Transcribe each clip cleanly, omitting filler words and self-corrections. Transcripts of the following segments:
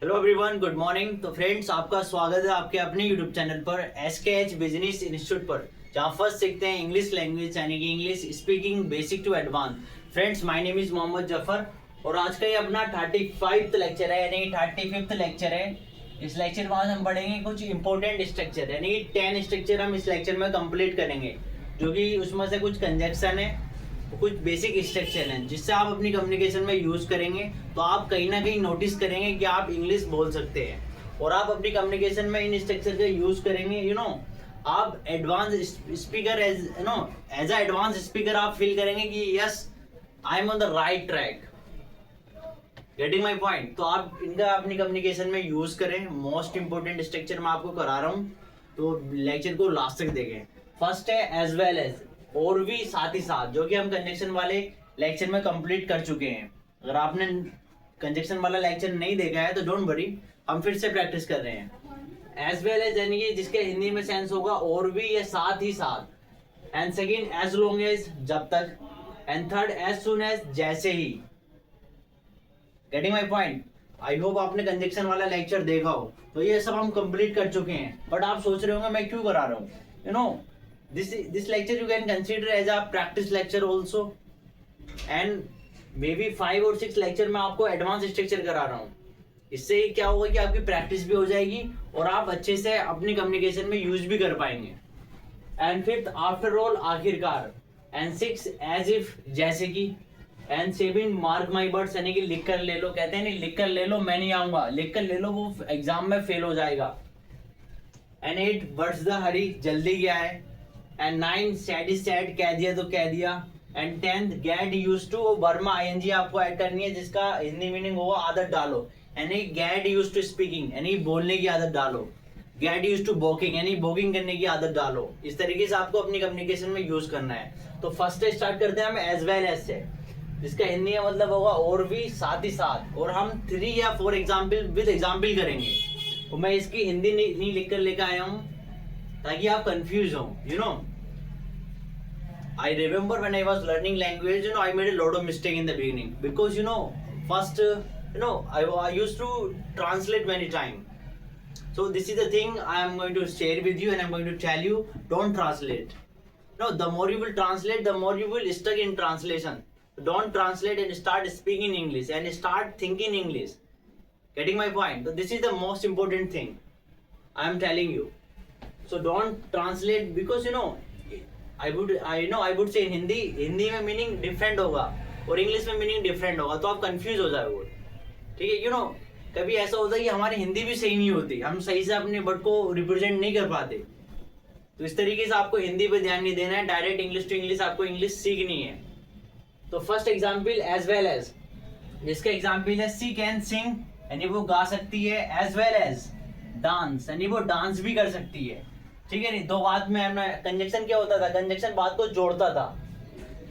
Hello everyone, good morning. तो friends, आपका स्वागत है आपके अपने यूट्यूब चैनल पर SKH बिजनेस इंस्टीट्यूट पर, जहां फर्स्ट सीखते हैं इंग्लिश लैंग्वेज यानी कि English speaking basic to advance. Friends, my name is Mohammad Zafar और आज का ये अपना 35th लेक्चर है यानी 35th लेक्चर है। इस लेक्चर में आज हम पढ़ेंगे कुछ इंपॉर्टेंट स्ट्रक्चर यानी 10 स्ट्रक्चर हम इस लेक्चर में कंप्लीट करेंगे, जो कि उसमें से कुछ कंजक्शन है, कुछ बेसिक स्ट्रक्चर हैं जिससे आप अपनी कम्युनिकेशन में यूज करेंगे तो आप कहीं ना कहीं नोटिस करेंगे कि आप इंग्लिश बोल सकते हैं और आप अपनी कम्युनिकेशन में इन स्ट्रक्चर का यूज करेंगे। आप advance speaker as a advance speaker आप फील करेंगे कि yes, I am on the right track. Getting my point? तो आप इनका अपनी कम्युनिकेशन में यूज करें। मोस्ट इंपोर्टेंट स्ट्रक्चर मैं आपको करा रहा हूँ, तो लेक्चर को लास्ट तक देखें। फर्स्ट है एज वेल एज, और भी साथ ही साथ, जो कि हम कंजक्शन वाले लेक्चर में कंप्लीट कर चुके हैं। अगर आपने कंजक्शन वाला लेक्चर नहीं देखा है तो डोंट वरी, हम फिर से प्रैक्टिस कर रहे हैं। एज वेल एज यानी कि जिसके हिंदी में सेंस होगा और भी या साथ ही साथ। And second as long as, जब तक। And third as soon as, जैसे ही। Getting my point? I hope आपने कंजक्शन वाला लेक्चर देखा हो। तो ये सब हम कंप्लीट कर चुके हैं, बट आप सोच रहे होंगे मैं क्यों करा रहा हूँ। This lecture you can consider as a practice lecture also, and maybe 5 और 6 लेक्चर में आपको एडवांस स्ट्रक्चर करा रहा हूँ। इससे क्या होगा कि आपकी प्रैक्टिस भी हो जाएगी और आप अच्छे से अपनी कम्युनिकेशन में यूज भी कर पाएंगे। एंड फिफ्थ आफ्टर ऑल, आखिरकार। एंड सिक्स एज इफ, जैसे कि। And seven mark my words यानी कि लिख कर ले लो। कहते हैं नहीं, लिख कर ले लो, मैं नहीं आऊंगा, लिख कर ले लो, वो एग्जाम में फेल हो जाएगा। एंड 8 वर्ड्स द हरी, जल्दी क्या है। एंड 9 सैड इज सैड, कह दिया तो कह दिया। एंड 10 गेट यूज टू, वर्मा ING आपको ऐड करनी है जिसका हिंदी मीनिंग होगा आदत डालो, यानी गेट यूज टू स्पीकिंग यानी बोलने की आदत डालो। गेट यूज टू वॉकिंग यानी वॉकिंग करने की आदत डालो। इस तरीके से आपको अपनी कम्युनिकेशन में यूज करना है। तो फर्स्ट स्टार्ट करते हैं हम एज वेल एज से, जिसका हिंदी में मतलब होगा और भी साथ ही साथ। और हम 3 या 4 एग्जाम्पल विद एग्जाम्पल करेंगे। तो मैं इसकी हिंदी नहीं लिख कर लेकर आया हूँ ताकि आप कंफ्यूज हो। I remember when I was learning language, I made a lot of mistake in the beginning because first, I used to translate many times. So this is the thing I am going to share with you, and I'm going to tell you, don't translate. No, the more you will translate, the more you will stuck in translation. Don't translate and start speaking English and start thinking English. Getting my point? So this is the most important thing I am telling you. So don't translate because I would say Hindi में meaning different होगा और English में meaning different होगा, तो आप confuse हो जाओगे। ठीक है, कभी ऐसा होता है कि हमारी हिंदी भी सही नहीं होती, हम सही से अपने वर्ड को रिप्रेजेंट नहीं कर पाते। तो इस तरीके से आपको हिंदी पे ध्यान नहीं देना है, डायरेक्ट इंग्लिश टू इंग्लिश आपको इंग्लिश सीखनी है। तो first example as well as, जिसका एग्जाम्पल है सी कैन सिंग यानी वो गा सकती है। एज वेल एज डांस यानी वो डांस भी कर सकती है। ठीक है, नहीं दो बात में हमने कंजक्शन क्या होता था, कंजक्शन बात को जोड़ता था।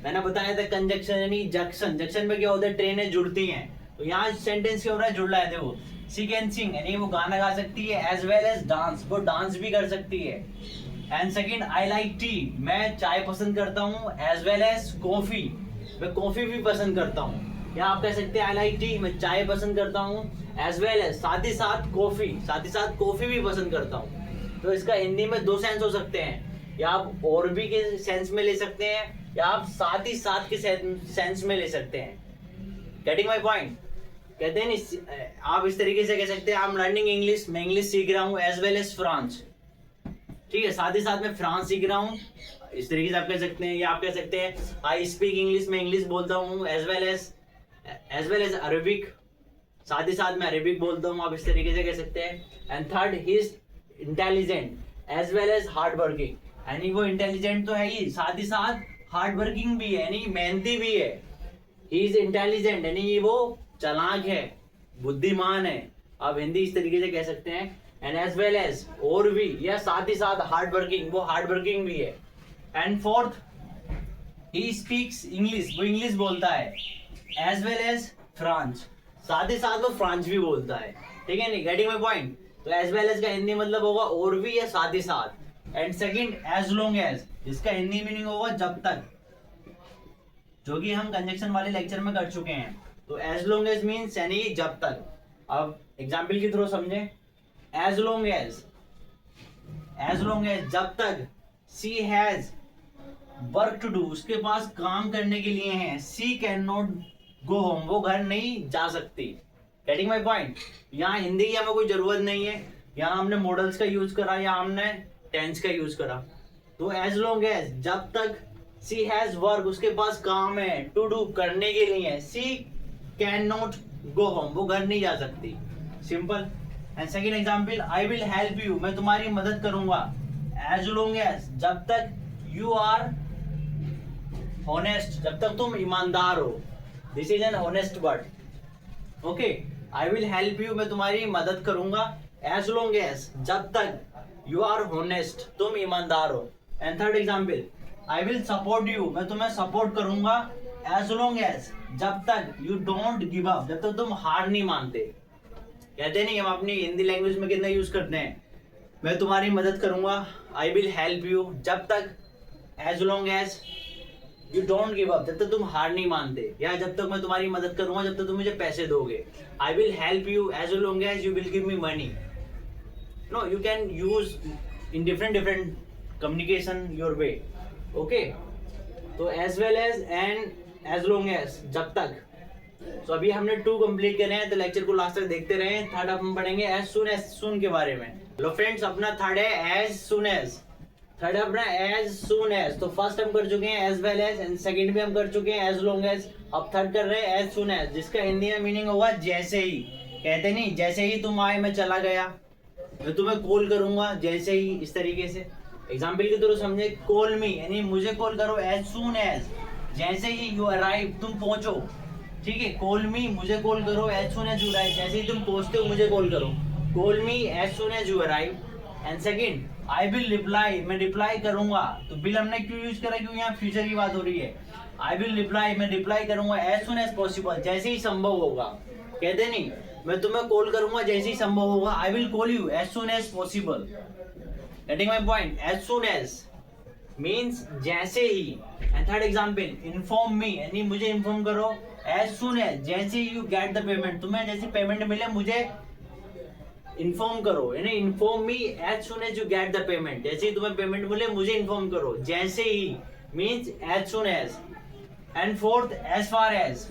मैंने बताया था कंजक्शन यानी जंक्शन, जंक्शन में क्या होता है, ट्रेनें जुड़ती हैं। तो यहाँ सेंटेंस क्या हो रहा है, जुड़ रहा है। देखो, सी कैन सिंग यानी वो गाना गा सकती है। एज वेल एज डांस, वो डांस भी कर सकती है। And second I like T, मैं चाय पसंद करता हूँ। एज वेल एज कॉफी, मैं कॉफी भी पसंद करता हूँ। या आप कह सकते हैं आई लाइक टी, मैं चाय पसंद करता हूँ। एज वेल एज, साथ ही साथ कॉफी, साथ ही साथ कॉफी भी पसंद करता हूँ। तो इसका हिंदी में 2 सेंस हो सकते हैं, या आप और भी के सेंस में ले सकते हैं, या आप साथ ही साथ के सेंस में ले सकते हैं। Getting my point? कहते हैं नहीं, आप इस तरीके से कह सकते हैं आई एम लर्निंग इंग्लिश, मैं इंग्लिश सीख रहा हूँ। एज वेल एज फ्रांस, ठीक है, साथ ही साथ मैं फ्रांस सीख रहा हूँ। इस तरीके से आप कह सकते हैं। या आप कह सकते हैं आई स्पीक इंग्लिश, मैं इंग्लिश बोलता हूँ। एज वेल एज अरेबिक, साथ ही साथ मैं अरेबिक बोलता हूँ। आप इस तरीके से कह सकते हैं। And third, he is intelligent as well as hard working, यानी वो इंटेलिजेंट तो है ही, साथ ही साथ हार्ड वर्किंग भी है, यानी मेहनती भी है। ही इज इंटेलिजेंट यानी वो चालाक है, बुद्धिमान है। आप हिंदी इस तरीके से कह सकते हैं। एंड एज वेल एज, और भी, या साथ ही साथ हार्ड वर्किंग, वो हार्ड वर्किंग भी है। And fourth, he speaks English, वो इंग्लिश बोलता है। एज वेल एज फ्रांस, साथ ही साथ वो फ्रांस भी बोलता है। ठीक है, नहीं गेटिंग माई पॉइंट? तो एज वेल एज का हिंदी मतलब होगा और भी या साथ ही साथ। And second as long as, जिसका हिंदी मीनिंग होगा जब तक, जो कि हम कंजक्शन वाले लेक्चर में कर चुके हैं। तो एज लॉन्ग एज मीन्स यानी जब तक। अब एग्जाम्पल के थ्रू समझे। एज लॉन्ग एज जब तक सी हैज वर्क टू डू, उसके पास काम करने के लिए है, she can not go home, वो घर नहीं जा सकती। Getting my point. यहाँ हिंदी की हमें कोई जरूरत नहीं है, यहाँ हमने मॉडल्स का यूज करा या हमने टेंस का यूज करा। तो एज लॉन्ग एज जब तक सी हैज वर्क, उसके पास काम है, टू डू करने के लिए, सी कैन नॉट गो होम, वो घर नहीं जा सकती। Simple. And second example, I will help you, मैं तुम्हारी मदद करूंगा। एज लॉन्ग एज जब तक यू आर ऑनेस्ट, जब तक तुम ईमानदार हो। This is an honest word. Okay, I will help you, मैं तुम्हारी मदद करूंगा। एज लॉन्ग एज जब तक यू आर ऑनेस्ट, तुम ईमानदार हो। And third example, I will support you, मैं तुम्हें सपोर्ट करूंगा। एज लॉन्ग एज जब तक यू डोंट गिव अप, जब तक तुम हार नहीं मानते। कहते नहीं, हम अपनी हिंदी लैंग्वेज में कितना यूज करते हैं, मैं तुम्हारी मदद करूंगा, आई विल हेल्प यू, जब तक as long as you don't give up, जब तक तुम हार नहीं मानते, या जब तक मैं तुम्हारी मदद करूंगा जब तक तुम मुझे पैसे दोगे। I will help you as long as you will give me money. No, you can use in different communication your way. Okay, तो as well as and as long as जब तक। तो अभी हमने 2 कंप्लीट करे हैं, तो लेक्चर को लास्ट तक देखते रहे। थर्ड हम पढ़ेंगे एज सुन के बारे में। लो फ्रेंड्स, अपना थर्ड है एज सुन एज। थर्ड है अपना एज सुन एज। तो फर्स्ट हम कर चुके हैं as well as, and second भी हम कर चुके हैं एज लॉन्ग एज। अब थर्ड कर रहे हैं एज सुन एज, जिसका हिंदी में मीनिंग होगा जैसे ही। कहते नहीं, जैसे ही तुम आए मैं चला गया, मैं तुम्हें कॉल करूंगा जैसे ही, इस तरीके से। एग्जाम्पल के थ्रू समझे, कॉल मी यानी मुझे कॉल करो। एज सुन एज जैसे ही यू अराइव, तुम पहुंचो। ठीक है, कॉल मी मुझे कॉल करो। As soon as you arrive जैसे ही तुम पहुंचते हो मुझे कॉल करो। Call me as soon as you arrive. And second, I will reply, मैं रिप्लाई करूंगा। तो बिल हमने क्यों यूज करा, क्योंकि यहाँ फ्यूचर की बात हो रही है। आई विल रिप्लाई, मैं रिप्लाई करूंगा एज सुन एज पॉसिबल, जैसे ही संभव होगा। कहते नहीं, मैं तुम्हें कॉल करूंगा जैसे ही संभव होगा। I will call you as soon as possible. Getting my point. As soon as means जैसे ही। And third example, inform me यानी मुझे इन्फॉर्म करो। एज सुन एज जैसे यू गेट द पेमेंट, तुम्हें जैसे पेमेंट मिले मुझे इन्फॉर्म करो, यानी inform me as soon as you get the payment, जैसे ही तुम्हें पेमेंट मिले मुझे इन्फॉर्म करो। जैसे ही means as soon as. And fourth, as far as.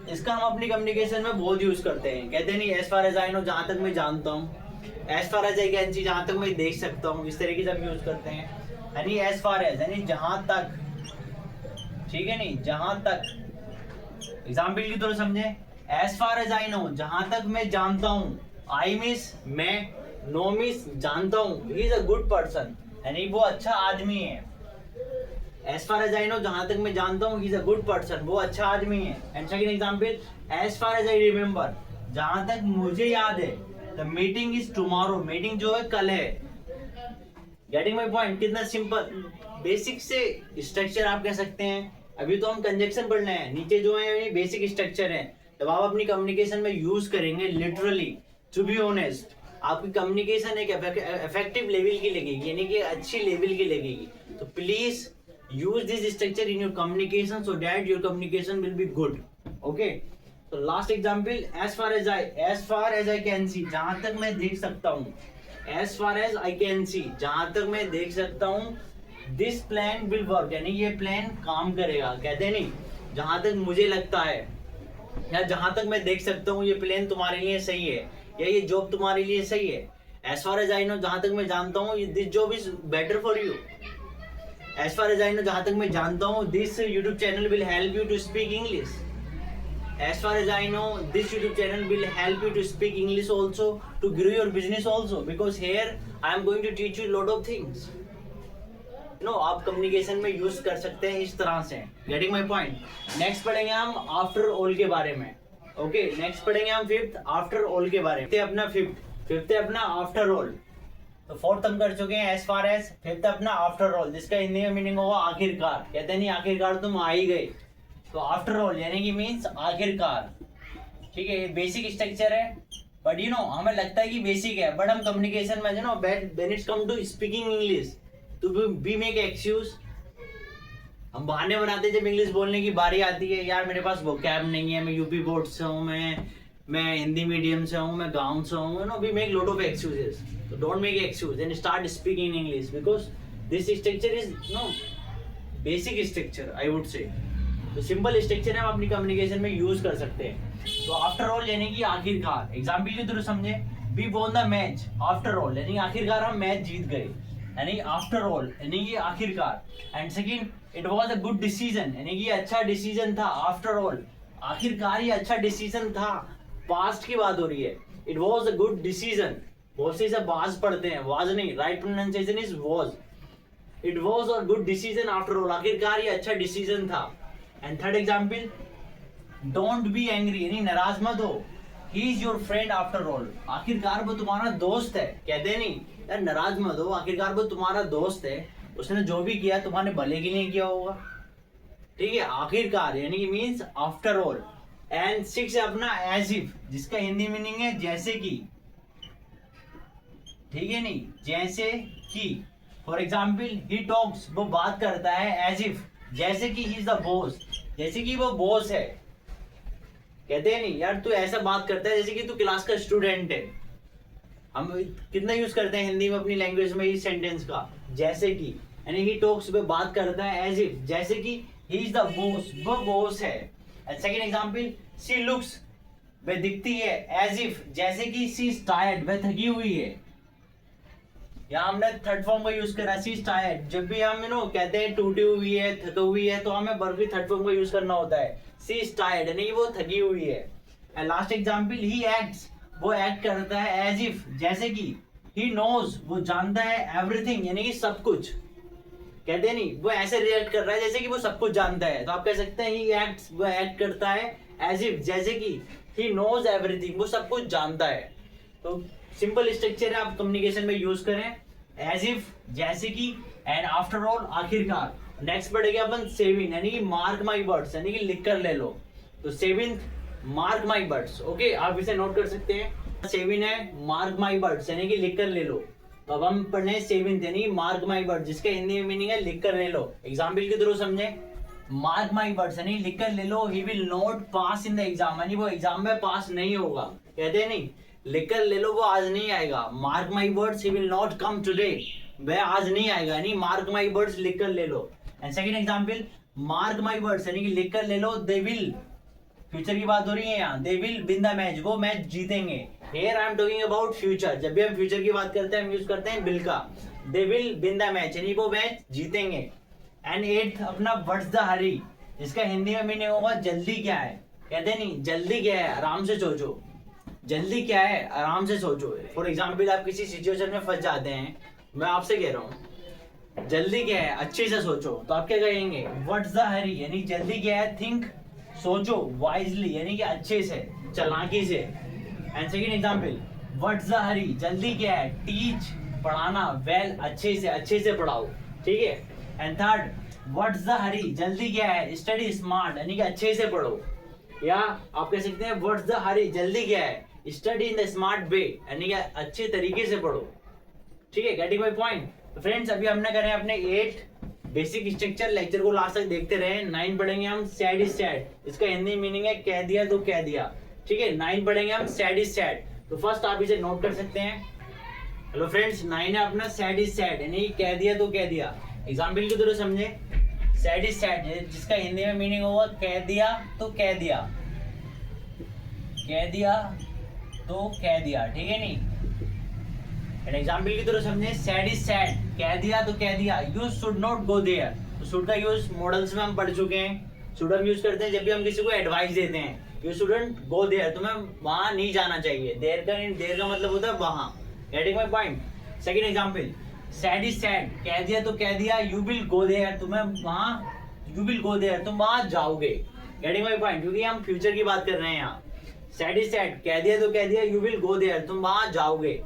इसका हम अपनी कम्युनिकेशन में बहुत यूज करते हैं। कहते नहीं, as far as I know, जहां तक मैं जानता हूँ। As far as I can see, जहां तक मैं देख सकता हूँ। इस तरीके से हम यूज करते हैं। यानी एज फार एज यानी जहां तक। ठीक है नहीं, जहां तक। एग्जाम्पल की तरह समझे, as far as I know जहां तक मैं जानता हूँ। आई मिस मैं, नो मिस जानता हूँ। He is a good person यानी वो अच्छा आदमी है। As far as I know जहां तक मैं जानता हूँ, he is a good person, वो अच्छा आदमी है। And second example, as far as I remember जहां तक मुझे याद है, the meeting is tomorrow, meeting जो है कल है। Getting my point. कितना सिंपल, बेसिक से स्ट्रक्चर आप कह सकते हैं। अभी तो हम कंजक्शन पढ़ रहे हैं, नीचे जो है बेसिक स्ट्रक्चर है। जब आप अपनी कम्युनिकेशन में यूज करेंगे, लिटरली टू बी ऑनेस्ट, आपकी कम्युनिकेशन एक इफेक्टिव लेवल की लगेगी, यानी कि अच्छी लेवल की लगेगी। तो please use this structure in your communication so that your communication will be good. Okay, so last example, as far as I can see, जहां तक मैं देख सकता हूँ। as far as I can see जहां तक मैं देख सकता हूँ। this plan will work यानी ये प्लान काम करेगा। कहते नहीं, जहां तक मुझे लगता है या जहां तक मैं देख सकता हूँ ये प्लान तुम्हारे लिए सही है, या ये जॉब तुम्हारे लिए सही है। as far as I know जहां तक मैं जानता हूँ, this job is better for you। As far as I know जहां तक मैं जानता हूँ, this YouTube channel will help you to speak English। As far as I know, this YouTube channel will help you to speak English also, to grow your business also, because here I am going to teach you lot of things। आप communication में use कर सकते हैं इस तरह से। Getting my point। Next पढ़ेंगे हम आफ्टर ऑल के बारे में। ओके, नेक्स्ट पढ़ेंगे हम फिफ्थ आफ्टर ऑल के बारे में। अपना फिफ्थ है अपना आफ्टर ऑल। तो फोर्थ हम कर चुके हैं एज फार एज, फिफ्थ अपना आफ्टर ऑल, जिसका हिंदी में मीनिंग होगा आखिरकार। कहते नहीं, आखिरकार तुम आ ही गए, तो आफ्टर ऑल यानी कि मीन्स आखिरकार। ठीक है, ये बेसिक स्ट्रक्चर है, बट हमें लगता है कि बेसिक है, बट हम कम्युनिकेशन में when it's come to speaking English तो वी मेक एक्सक्यूज। हम बहाने बनाते हैं जब इंग्लिश बोलने की बारी आती है। यार मेरे पास वोकैब नहीं है, मैं यूपी बोर्ड से हूँ, मैं मैं हिंदी मीडियम से हूँ, मैं गाँव से हूँ, no we make lot of excuses. So don't make excuse and start speaking in English because this structure is no basic structure I would say. तो सिंपल स्ट्रक्चर है, हम अपनी कम्युनिकेशन में यूज कर सकते हैं. तो आफ्टर ऑल यानी कि आखिरकार, एग्जाम्पल के थ्रू समझे, we won the match after all यानी आखिरकार हम मैच जीत गए, यानी आफ्टर ऑल यानी कि आखिरकार. And second, it was a good decision यानी कि अच्छा डिसीजन था. आफ्टर ऑल आखिरकार ये अच्छा डिसीजन था, पास्ट की बात हो रही है. It was a good decision. बहुत से इसे वाज पढ़ते हैं, वाज नहीं, right pronunciation is was. It was a good decision after all, आखिरकार ये अच्छा डिसीजन था. And third example, don't be angry यानी नाराज मत हो. He is your friend after all, आखिरकार वो तुम्हारा दोस्त है. कहते नहीं यार नाराज मत हो, आखिरकार वो तुम्हारा दोस्त है, उसने जो भी किया तुम्हारे भले के लिए किया होगा. ठीक है, आखिरकार यानी कि means after all. And six है अपना एज इफ, जिसका हिंदी मीनिंग है जैसे कि. ठीक है नहीं, जैसे कि. फॉर एग्जाम्पल ही टॉक्स, वो बात करता है, एज इफ जैसे कि ही इज द बॉस, जैसे कि वो बॉस है. कहते हैं नहीं यार तू ऐसा बात करता है जैसे कि तू क्लास का स्टूडेंट है. हम कितना यूज करते हैं हिंदी में अपनी लैंग्वेज में इस सेंटेंस का, जैसे कि. यानी ही टॉक्स, वो बात करता है, एज इफ जैसे कि ही इज द बॉस, वो बॉस है. And second example, she looks, वह दिखती है, एज इफ जैसे कि शी इज टायर्ड, वह थकी हुई है. यहाँ हमने थर्ड फॉर्म का यूज करा, शी इज टायर्ड. जब भी हम कहते हैं टूटी हुई है, थकी हुई है, तो हमें वर्ब भी थर्ड फॉर्म का यूज करना होता है. शी इज टायर्ड यानी वो थकी हुई है. And last example, he acts, वो एक्ट करता है, एज इफ जैसे कि ही नोज, वो जानता है, एवरीथिंग यानी कि सब कुछ. कहते नहीं वो ऐसे रिएक्ट कर रहा है जैसे कि वो सब कुछ जानता है. तो आप कह सकते हैं ही एक्ट्स, वो एक्ट करता है, एज इफ जैसे कि ही नोज एवरीथिंग, वो सब कुछ जानता है. तो सिंपल स्ट्रक्चर है, आप कम्युनिकेशन में यूज करें, एज इफ जैसे कि, एंड आफ्टर ऑल आखिरकार. नेक्स्ट पढ़ेगा अपन सेविंग यानी कि मार्क माई वर्ड्स यानी कि लिख कर ले लो. तो saving mark my words, okay आप इसे नोट कर सकते हैं. सेविंग है मार्क माई वर्ड्स यानी कि लिख कर ले लो. तो अब हम पढ़ने सेविंग यानी मार्क माई वर्ड्स, जिसका हिंदी में मीनिंग है लिख कर ले लो. एग्जाम्पल के थ्रू समझे, मार्क माई वर्ड्स यानी लिख कर ले लो, he will not pass in the exam यानी वो एग्जाम में पास नहीं होगा. कहते हैं नहीं लिख कर ले लो, वो आज नहीं आएगा. Mark my words, he will not come today, वह आज नहीं आएगा यानी मार्क माई वर्ड्स लिख कर ले लो. And second example, mark my words यानी कि लिख कर ले लो, दे विल, फ्यूचर की बात हो रही है यहाँ, they will win the match, वो मैच जीतेंगे. Here I am talking about future. जब भी हम फ्यूचर की बात करते हैं हम यूज करते हैं विल का. They will win the match यानी वो मैच जीतेंगे. एंड एट अपना व्हाट्स द हरी, इसका हिंदी में मीनिंग होगा जल्दी क्या है. कहते नहीं जल्दी क्या है, आराम से सोचो. जल्दी क्या है, आराम से सोचो. फॉर एग्जाम्पल आप किसी सिचुएशन में फंस जाते हैं, मैं आपसे कह रहा हूँ जल्दी क्या है, अच्छे से सोचो. तो आप क्या कहेंगे, व्हाट्स द हरी यानी जल्दी क्या है, थिंक सोचो, वाइजली यानी कि अच्छे से, चालाकी से. And second example, what's the hurry जल्दी क्या है, टीच पढ़ाना, वेल अच्छे से पढ़ाओ. ठीक है. And third, what's the hurry जल्दी क्या है, स्टडी स्मार्ट यानी कि अच्छे से पढ़ो. या आप कह सकते हैं व्हाट्स द हरी जल्दी क्या है, study in the smart way यानी कि अच्छे तरीके से पढ़ो. ठीक है, गेटिंग माय पॉइंट. फ्रेंड्स अभी हमने करे अपने 8 बेसिक स्ट्रक्चर. लेक्चर को लास्ट तक देखते रहे. 9 पढ़ेंगे हम सैड इज सैड, इसका हिंदी मीनिंग है कह दिया तो कह दिया. ठीक है, 9 पढ़ेंगे हम सैड इज सैड. तो फर्स्ट आप इसे नोट कर सकते हैं. हेलो फ्रेंड्स, 9 है अपना सैड इज सैड यानी कह दिया तो कह दिया. एग्जाम्पल के थ्रू समझे, सैड इज सैड जिसका हिंदी में मीनिंग होगा कह दिया तो कह दिया, कह दिया तो कह दिया. ठीक है नहीं. एग्जाम्पल की तरह समझे, सैड इज सैड कह दिया तो कह दिया. You should not go there, तो शुड का यूज मॉडल्स में हम पढ़ चुके हैं. शुड हम यूज करते हैं जब भी हम किसी को एडवाइस देते हैं, यू शुडंट गो देयर, तुम्हें वहां नहीं जाना चाहिए. देर का मतलब होता है वहां. Getting my point. Second example, sad is sad कह दिया तो कह दिया, यू विल गो देयर, तुम्हें वहां, यू विल गो देयर तुम वहां जाओगे. गेटिंग माय पॉइंट, क्योंकि हम फ्यूचर की बात कर रहे हैं यहाँ. सैड इज सैड कह दिया तो कह दिया, यू विल गो देयर तुम वहां जाओगे.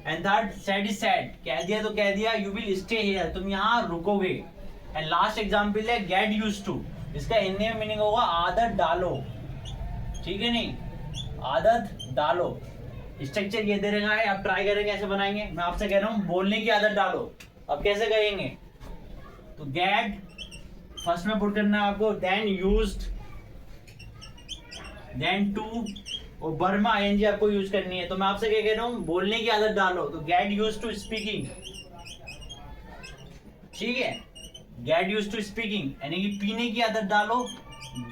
And third, sad is sad कह दिया तो कह दिया, यू विल स्टे हियर तुम यहाँ रुकोगे. एंड लास्ट एग्जांपल है गेट यूज्ड टू, इसका हिंदी में मीनिंग होगा आदत डालो. ठीक है नहीं, आदत डालो. स्ट्रक्चर ये दे रखा है, आप ट्राई करें कैसे बनाएंगे. मैं आपसे कह रहा हूँ बोलने की आदत डालो. अब कैसे कहेंगे, तो गेट फर्स्ट में पुट करना है आपको, देन यूज्ड, देन टू, और वर्ब में आईएनजी आपको यूज करनी है। तो मैं आपसे क्या कह रहा हूँ, बोलने की आदत डालो, तो गेट यूज्ड टू स्पीकिंग, ठीक है, गेट यूज्ड टू स्पीकिंग, यानी कि पीने की आदत डालो,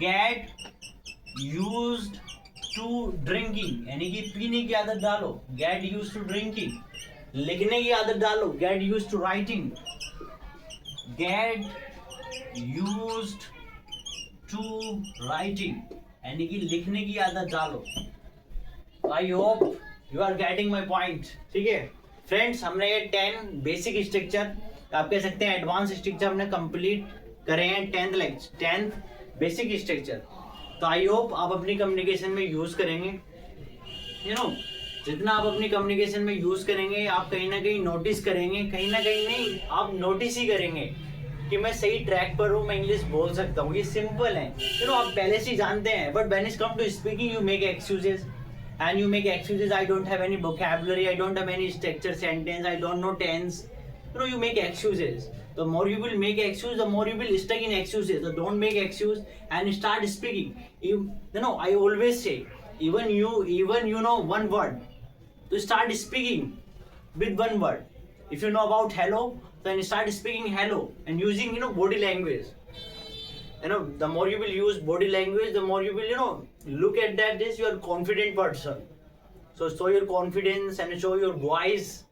गेट यूज्ड टू ड्रिंकिंग, यानी कि पीने की आदत डालो, गेट यूज्ड टू ड्रिंकिंग, लिखने की आदत डालो, get used to writing, get used to writing, यानी कि लिखने की आदत डालो। I hope you are getting my point, ठीक है फ्रेंड्स। हमने ये 10 बेसिक स्ट्रक्चर, आप कह सकते हैं एडवांस स्ट्रक्चर हमने कंप्लीट करे हैं 10th बेसिक स्ट्रक्चर। तो आई होप आप अपनी कम्युनिकेशन में यूज करेंगे, यू नो जितना आप अपनी कम्युनिकेशन में यूज करेंगे, आप कहीं ना कहीं नोटिस करेंगे, कहीं ना कहीं नहीं, आप नोटिस ही करेंगे कि मैं सही ट्रैक पर हूँ, मैं इंग्लिश बोल सकता हूँ। ये सिंपल है, यू नो आप पहले से ही जानते हैं, but when it come to speaking you make excuses, and you make excuses. I don't have any vocabulary, I don't have any structure sentence, I don't know tense, you know, you make excuses. The more you will make excuse, the more you will stuck in excuses. So don't make excuse and start speaking. You know, I always say, even you know one word, to start speaking with one word. If you know about hello, then start speaking hello and using, you know, body language. You know, the more you will use body language, the more you will, you know, look at that this you are confident person. So show your confidence and show your voice,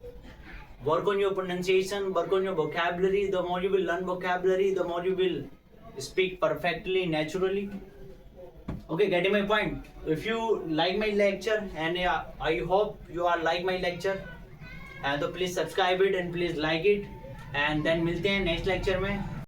work on your pronunciation, work on your vocabulary. The more you will learn vocabulary, the more you will speak perfectly, naturally. Okay, getting my point? If you like my lecture, and I hope you are like my lecture, and so please subscribe it and please like it, and then मिलते हैं next lecture में।